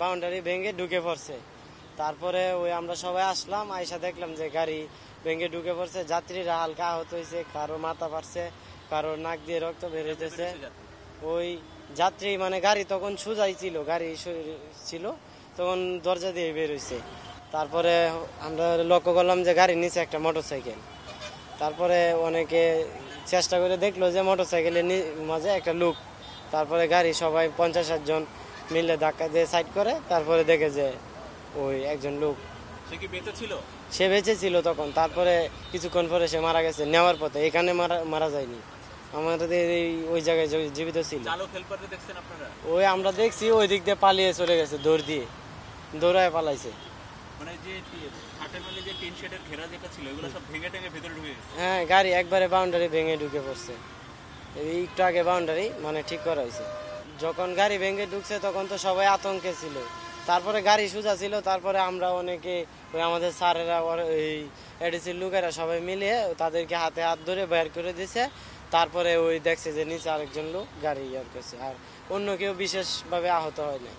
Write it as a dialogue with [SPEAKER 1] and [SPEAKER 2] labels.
[SPEAKER 1] Boundary ভেঙে ঢুকে পড়ছে। তারপরে ওই আমরা সবাই আসলাম, আইসা দেখলাম যে গাড়ি ভেঙে ঢুকে পড়ছে। যাত্রীরা হালকা আহত হয়েছে, কারো মাথা ফাটছে, কারো নাক দিয়ে রক্ত বের হইতেছে। ওই যাত্রী মানে গাড়ি তখন সোজাই ছিল, গাড়ি ছিল তখন দরজা দিয়ে বের হয়েছে। তারপরে আমরা লক্ষ্য করলাম যে গাড়ির নিচে একটা মোটরসাইকেল। তারপরে অনেকে চেষ্টা করে দেখলো যে মোটরসাইকেলের মাঝে একটা লোক। তারপরে গাড়ি সবাই 50-60 জন মিলে ধাক্কা দিয়ে সাইড করে। তারপরে দেখে যে ওই একজন লোক, সে বেঁচে ছিল তখন। তারপরে কিছুক্ষণ পরে সে মারা গেছে নেওয়ার পথে, এখানে মারা যায়নি, আমাদের ওই জায়গায় জীবিত ছিল। ওই আমরা দেখছি ওই দিক দিয়ে পালিয়ে চলে গেছে, দৌড়ায় পালাইছে। হ্যাঁ, গাড়ি একবারে বাউন্ডারি ভেঙে ঢুকে পড়ছে। একটু আগে বাউন্ডারি মানে ঠিক করা হয়েছে। যখন গাড়ি ভেঙে ঢুকছে তখন তো সবাই আতঙ্কে ছিল। তারপরে গাড়ি সোজা ছিল। তারপরে আমরা অনেকে ওই আমাদের স্যারেরা ওই এডিসির লোকেরা সবাই মিলিয়ে তাদেরকে হাতে হাত ধরে বের করে দিয়েছে। তারপরে ওই দেখছে যে নিচে আরেকজন লোক গাড়ি ইয়ার করছে, আর অন্য কেউ বিশেষভাবে আহত হয় না।